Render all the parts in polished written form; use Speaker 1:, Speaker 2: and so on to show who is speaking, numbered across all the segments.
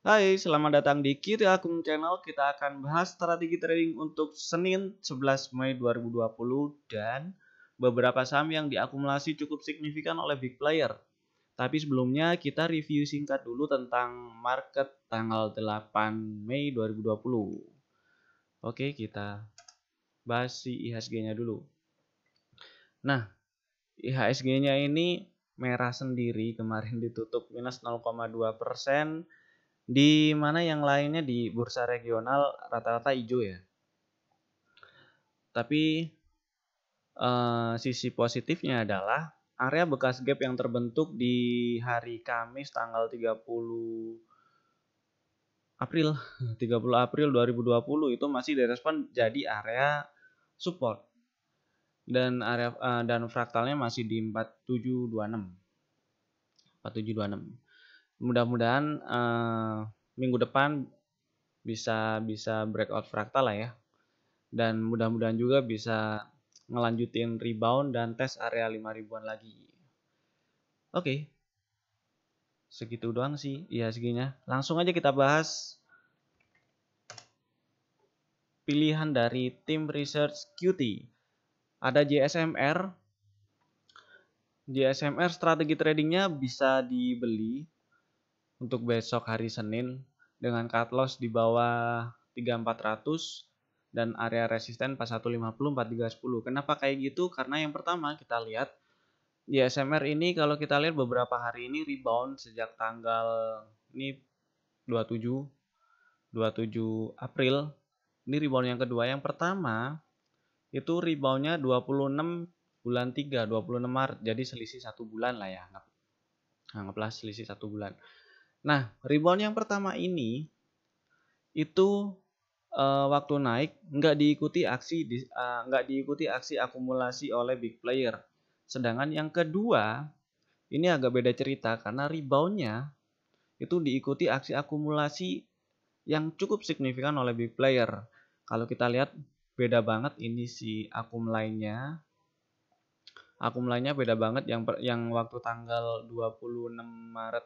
Speaker 1: Hai, selamat datang di Kiri Agung Channel. Kita akan bahas strategi trading untuk Senin 11 Mei 2020 dan beberapa saham yang diakumulasi cukup signifikan oleh big player. Tapi sebelumnya kita review singkat dulu tentang market tanggal 8 Mei 2020. Oke, kita bahas si IHSG-nya dulu. Nah, IHSG-nya ini merah sendiri, kemarin ditutup minus 0,2%. Di mana yang lainnya di bursa regional rata-rata hijau ya. Tapi sisi positifnya adalah area bekas gap yang terbentuk di hari Kamis tanggal 30 April 30 April 2020 itu masih direspon jadi area support dan area dan fraktalnya masih di 4726. Mudah-mudahan minggu depan bisa breakout fraktal lah ya. Dan mudah-mudahan juga bisa ngelanjutin rebound dan tes area 5 ribuan lagi. Oke. Segitu doang sih IHSG-nya. Langsung aja kita bahas pilihan dari tim research QT. Ada JSMR. JSMR strategi tradingnya bisa dibeli untuk besok hari Senin dengan cut loss di bawah 3400 dan area resisten 4150 4310. Kenapa kayak gitu? Karena yang pertama kita lihat di SMR ini kalau kita lihat beberapa hari ini rebound sejak tanggal ini 27 April. Ini rebound yang kedua. Yang pertama itu reboundnya 26 bulan 3, 26 Maret. Jadi selisih 1 bulan lah ya. Anggaplah selisih 1 bulan. Nah, rebound yang pertama ini itu waktu naik nggak diikuti aksi akumulasi oleh big player. Sedangkan yang kedua ini agak beda cerita karena reboundnya itu diikuti aksi akumulasi yang cukup signifikan oleh big player. Kalau kita lihat beda banget ini si akum lainnya. Akum lainnya beda banget yang waktu tanggal 26 Maret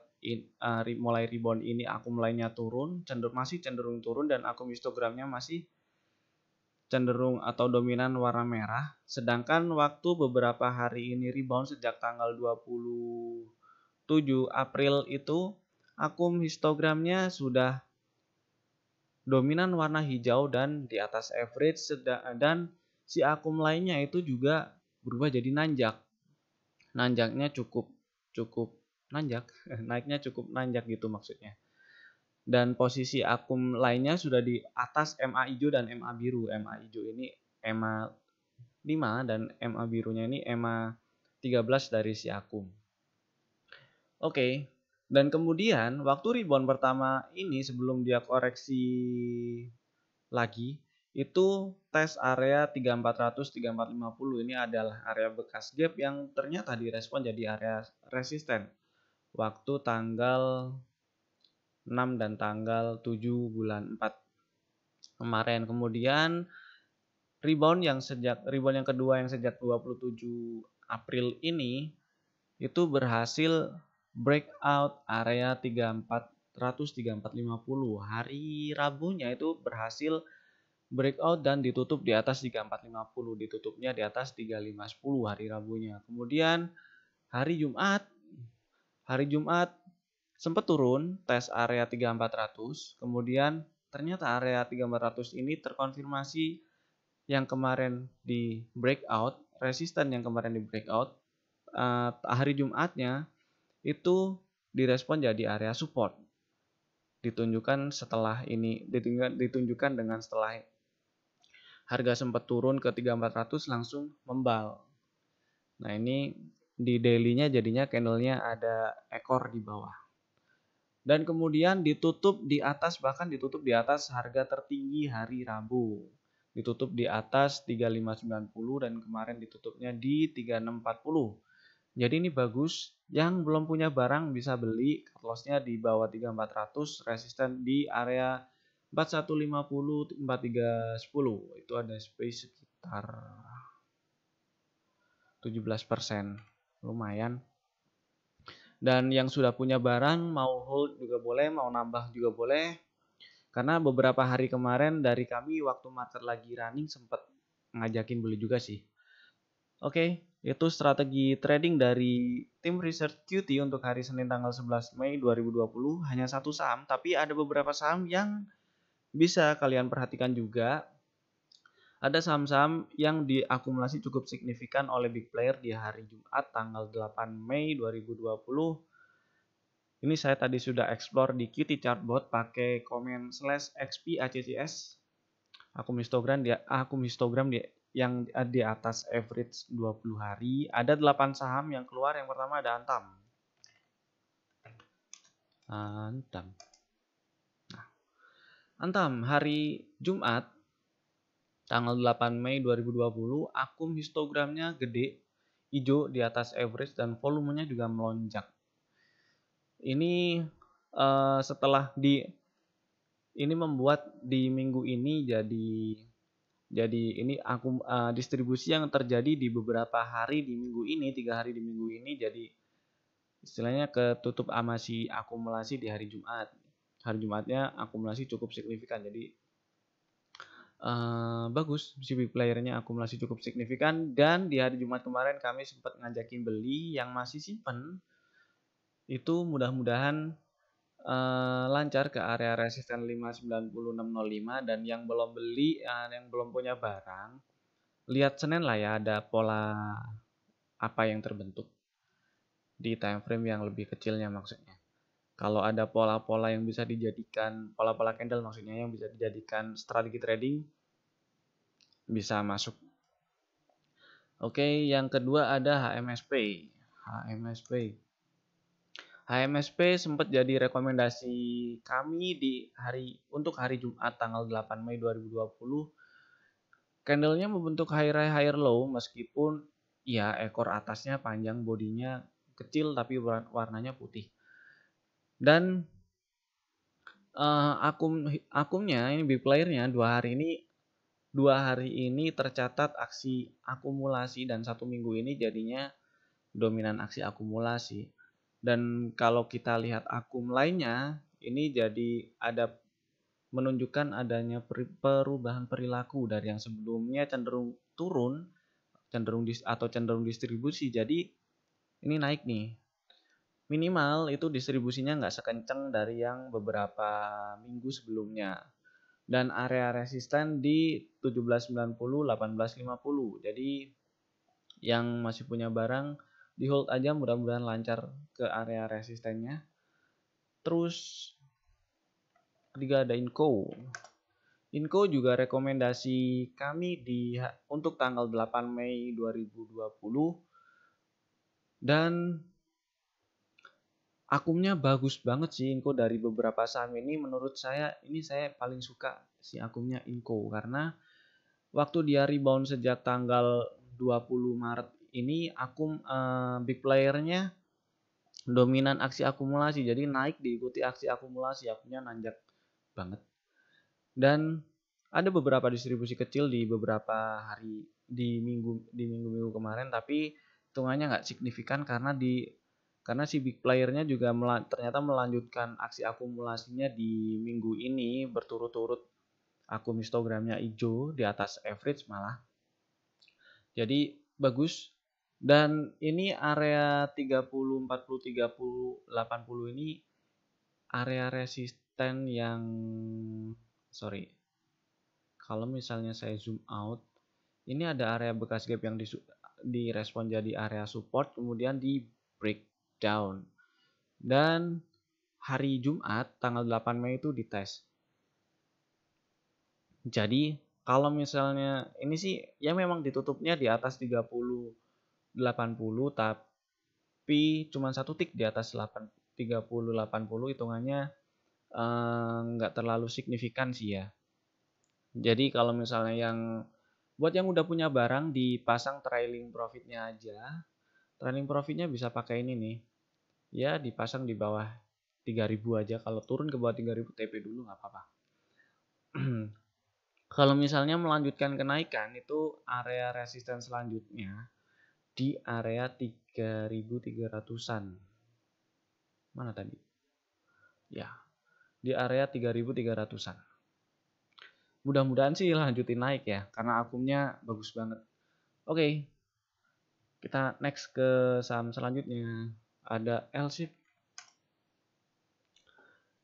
Speaker 1: mulai rebound ini akum lainnya masih cenderung turun dan akum histogramnya masih cenderung atau dominan warna merah. Sedangkan waktu beberapa hari ini rebound sejak tanggal 27 April itu akum histogramnya sudah dominan warna hijau dan di atas average dan si akum lainnya itu juga berubah jadi nanjak. Nanjaknya cukup nanjak, naiknya cukup nanjak gitu maksudnya. Dan posisi akum lainnya sudah di atas MA hijau dan MA biru. MA hijau ini MA 5 dan MA birunya ini MA 13 dari si akum. Oke. Dan kemudian waktu rebound pertama ini sebelum dia koreksi lagi itu tes area 3400 3450 ini adalah area bekas gap yang ternyata direspon jadi area resisten waktu tanggal 6 dan tanggal 7 bulan 4 kemarin. Kemudian rebound yang kedua yang sejak 27 April ini itu berhasil breakout area 3400 3450. Hari Rabunya itu berhasil breakout dan ditutup di atas 3450, ditutupnya di atas 3510 hari Rabunya. Kemudian hari Jumat sempat turun tes area 3400, kemudian ternyata area 3400 ini terkonfirmasi yang kemarin di breakout, resisten yang kemarin di breakout, hari Jumatnya itu direspon jadi area support. Ditunjukkan dengan setelah harga sempat turun ke 3400 langsung membal. Nah, ini di daily-nya jadinya candle-nya ada ekor di bawah. Dan kemudian ditutup di atas harga tertinggi hari Rabu. Ditutup di atas 3590 dan kemarin ditutupnya di 3640. Jadi ini bagus. Yang belum punya barang bisa beli, cut loss-nya di bawah 3400, resisten di area 4150 4310. Itu ada space sekitar 17%. Lumayan. Dan yang sudah punya barang mau hold juga boleh, mau nambah juga boleh. Karena beberapa hari kemarin dari kami waktu market lagi running sempat ngajakin beli juga sih. Oke, itu strategi trading dari tim Research QT untuk hari Senin tanggal 11 Mei 2020. Hanya satu saham, tapi ada beberapa saham yang bisa kalian perhatikan juga. Ada saham-saham yang diakumulasi cukup signifikan oleh big player di hari Jumat tanggal 8 Mei 2020. Ini saya tadi sudah explore di QT Chartbot pakai komen /XP ACCS. Akun histogram yang di atas average 20 hari. Ada 8 saham yang keluar. Yang pertama ada Antam. Nah, Antam hari Jumat tanggal 8 Mei 2020 akun histogramnya gede, hijau di atas average dan volumenya juga melonjak. Ini ini membuat di minggu ini jadi ini distribusi yang terjadi di beberapa hari di minggu ini, 3 hari di minggu ini, jadi istilahnya ketutup amasi akumulasi di hari Jumat. Hari Jumatnya akumulasi cukup signifikan, jadi bagus, si big playernya akumulasi cukup signifikan. Dan di hari Jumat kemarin kami sempat ngajakin beli yang masih simpen, itu mudah-mudahan lancar ke area resisten 590-605. Dan yang belum beli, yang belum punya barang, lihat Senin lah ya, ada pola apa yang terbentuk di time frame yang lebih kecilnya maksudnya. Kalau ada pola-pola yang bisa dijadikan, pola-pola candle maksudnya yang bisa dijadikan strategi trading, bisa masuk. Oke, yang kedua ada HMSP. HMSP sempat jadi rekomendasi kami untuk hari Jumat tanggal 8 Mei 2020. Candlenya membentuk higher low meskipun ya ekor atasnya panjang, bodinya kecil tapi warnanya putih. Dan akumnya ini big playernya dua hari ini tercatat aksi akumulasi, dan 1 minggu ini jadinya dominan aksi akumulasi. Dan kalau kita lihat akum lainnya, ini jadi ada menunjukkan adanya perubahan perilaku dari yang sebelumnya cenderung turun, cenderung distribusi, jadi ini naik nih. Minimal itu distribusinya nggak sekencang dari yang beberapa minggu sebelumnya. Dan area resisten di 1790, 1850. Jadi yang masih punya barang di hold aja, mudah-mudahan lancar ke area resistennya. Terus ketiga ada Inco. Inco juga rekomendasi kami untuk tanggal 8 Mei 2020. Dan akumnya bagus banget sih Inco. Dari beberapa saham ini menurut saya, ini saya paling suka si akumnya Inco, karena waktu dia rebound sejak tanggal 20 Maret ini akum big playernya dominan aksi akumulasi, jadi naik diikuti aksi akumulasi, akumnya nanjak banget. Dan ada beberapa distribusi kecil di beberapa hari di minggu-minggu kemarin, tapi hitungannya nggak signifikan karena si big playernya juga ternyata melanjutkan aksi akumulasinya di minggu ini berturut-turut. Akum histogramnya hijau di atas average malah. Jadi bagus. Dan ini area 30, 40, 30, 80 ini area resisten yang kalau misalnya saya zoom out, ini ada area bekas gap yang direspon jadi area support, kemudian di breakdown. Dan hari Jumat tanggal 8 Mei itu dites. Jadi kalau misalnya ini sih ya memang ditutupnya di atas 30-80, tapi cuma satu tick di atas 30-80, hitungannya nggak terlalu signifikan sih ya. Jadi kalau misalnya buat yang udah punya barang, dipasang trailing profitnya aja. Trailing profitnya bisa pakai ini nih. Ya dipasang di bawah 3000 aja. Kalau turun ke bawah 3000 TP dulu nggak apa-apa. Kalau misalnya melanjutkan kenaikan, itu area resisten selanjutnya di area 3300-an. Mana tadi? Ya, di area 3.300-an. Mudah-mudahan sih lanjutin naik ya, karena akumnya bagus banget. Oke, kita next ke saham selanjutnya. Ada L-Ship.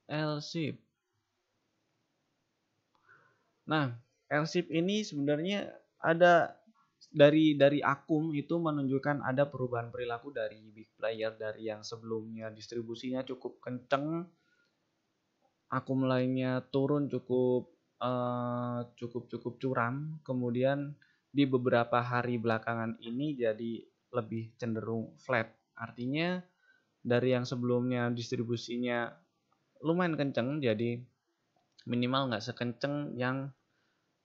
Speaker 1: L-Ship. Nah, L-Ship ini sebenarnya ada dari akum itu menunjukkan ada perubahan perilaku dari big player dari yang sebelumnya distribusinya cukup kenceng, akum lainnya turun cukup curam, kemudian di beberapa hari belakangan ini jadi lebih cenderung flat. Artinya dari yang sebelumnya distribusinya lumayan kenceng, jadi minimal nggak sekenceng yang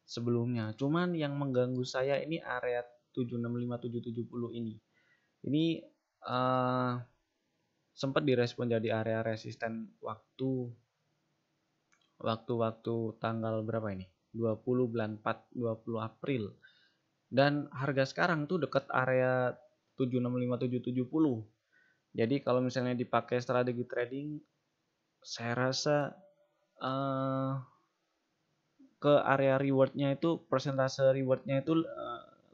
Speaker 1: sebelumnya. Cuman yang mengganggu saya ini area 765-770 ini. Ini sempat direspon jadi area resisten waktu tanggal berapa ini? 20 bulan 4, 20 April. Dan harga sekarang tuh dekat area 765-770. Jadi kalau misalnya dipakai strategi trading, saya rasa ke area rewardnya itu, persentase rewardnya itu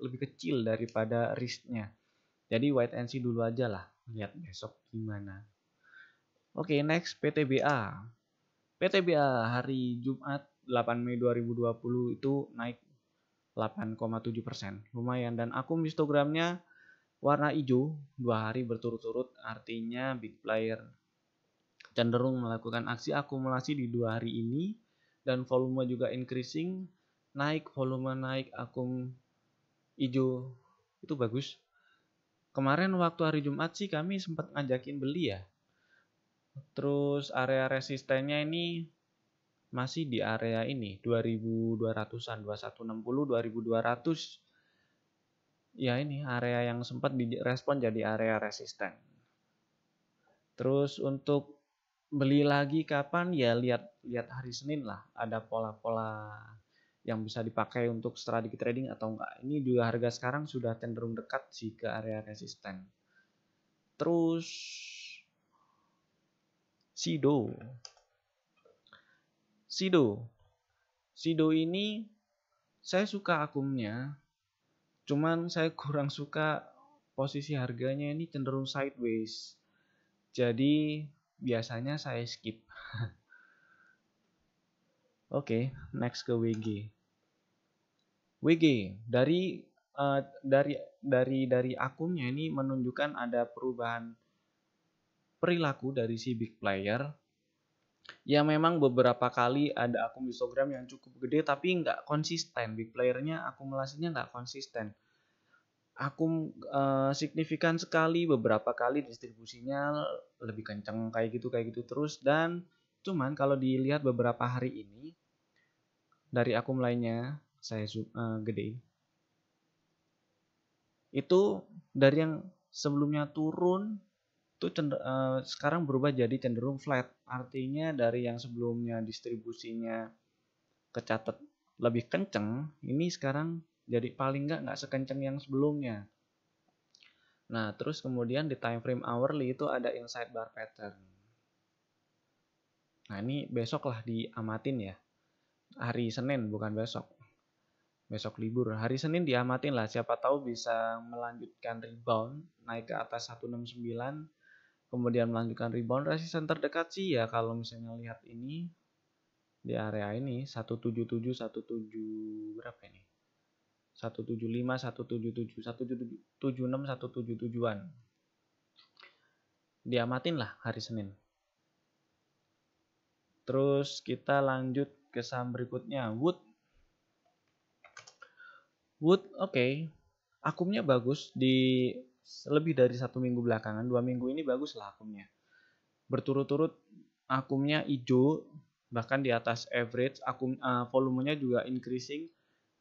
Speaker 1: lebih kecil daripada risknya. Jadi wait and see dulu aja lah, lihat besok gimana. Oke, next PTBA. PTBA hari Jumat 8 Mei 2020 itu naik 8,7%. Lumayan, dan akum histogramnya warna hijau 2 hari berturut-turut, artinya big player cenderung melakukan aksi akumulasi di 2 hari ini, dan volume juga increasing, volume naik, akum hijau itu bagus. Kemarin waktu hari Jumat sih kami sempat ngajakin beli ya. Terus area resistennya ini masih di area ini 2200-an, 2160, 2200. Ya, ini area yang sempat direspon jadi area resisten. Terus untuk beli lagi kapan ya, lihat hari Senin lah, ada pola-pola yang bisa dipakai untuk strategi trading atau enggak. Ini juga harga sekarang sudah cenderung dekat sih ke area resisten. Terus Sido ini saya suka akumnya, cuman saya kurang suka posisi harganya, ini cenderung sideways. Jadi biasanya saya skip. Oke, next ke WG. Dari akumnya ini menunjukkan ada perubahan perilaku dari si big player. Ya, memang beberapa kali ada akum histogram yang cukup gede tapi nggak konsisten. Big playernya akumulasinya nggak konsisten. Akum signifikan sekali, beberapa kali distribusinya lebih kenceng kayak gitu terus. Dan cuman kalau dilihat beberapa hari ini dari akum lainnya, saya gede, itu dari yang sebelumnya turun itu sekarang berubah jadi cenderung flat. Artinya dari yang sebelumnya distribusinya kecatat lebih kenceng, ini sekarang jadi paling nggak sekenceng yang sebelumnya. Nah, terus kemudian di time frame hourly itu ada inside bar pattern. Nah, ini besok lah diamatin ya. Hari Senin, bukan besok. Besok libur. Hari Senin diamatin lah, siapa tahu bisa melanjutkan rebound naik ke atas 169. Kemudian melanjutkan rebound. Resisten terdekat sih ya kalau misalnya lihat ini di area ini 177, 17 berapa ini? 175, 177, 176, 177-an. Diamatin lah hari Senin. Terus kita lanjut ke saham berikutnya, Wood. Oke. Akumnya bagus di lebih dari 1 minggu belakangan. 2 minggu ini bagus lah akumnya. Berturut-turut akumnya hijau, bahkan di atas average. Volumenya juga increasing,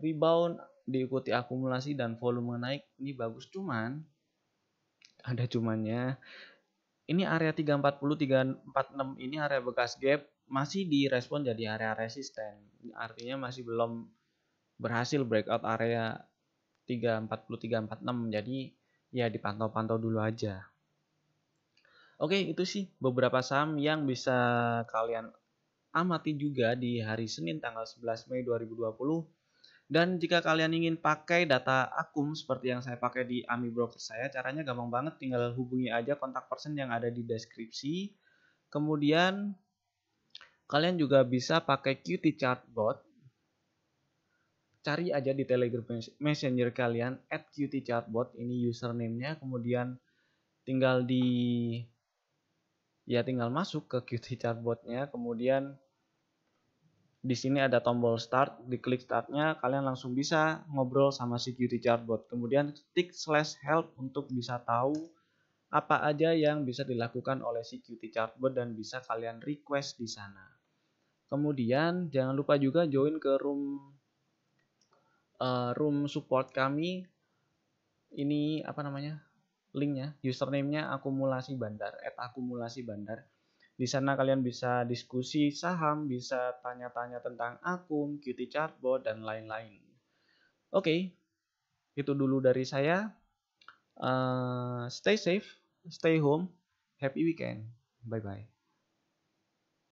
Speaker 1: rebound diikuti akumulasi dan volume naik. Ini bagus, cuman ada cumannya. Ini area 340, 346 ini area bekas gap masih direspon jadi area resisten. Artinya masih belum berhasil breakout area 340, 346. Jadi ya dipantau-pantau dulu aja. Oke, itu sih beberapa saham yang bisa kalian amati juga di hari Senin tanggal 11 Mei 2020. Dan jika kalian ingin pakai data akum seperti yang saya pakai di AMI Broker saya, caranya gampang banget, tinggal hubungi aja kontak person yang ada di deskripsi. Kemudian kalian juga bisa pakai QT Chartbot. Cari aja di Telegram Messenger kalian @QT_Chartbot, ini username-nya. Kemudian tinggal tinggal masuk ke QT Chartbot-nya. Kemudian di sini ada tombol start, diklik startnya, kalian langsung bisa ngobrol sama si QT Chartbot. Kemudian klik /help untuk bisa tahu apa aja yang bisa dilakukan oleh si QT Chartbot dan bisa kalian request di sana. Kemudian jangan lupa juga join ke room support kami. Ini apa namanya? Linknya, username-nya akumulasi bandar, @akumulasi bandar. Di sana kalian bisa diskusi saham, bisa tanya-tanya tentang akum, QT Chartbot, dan lain-lain. Oke, itu dulu dari saya. Stay safe, stay home, happy weekend. Bye-bye.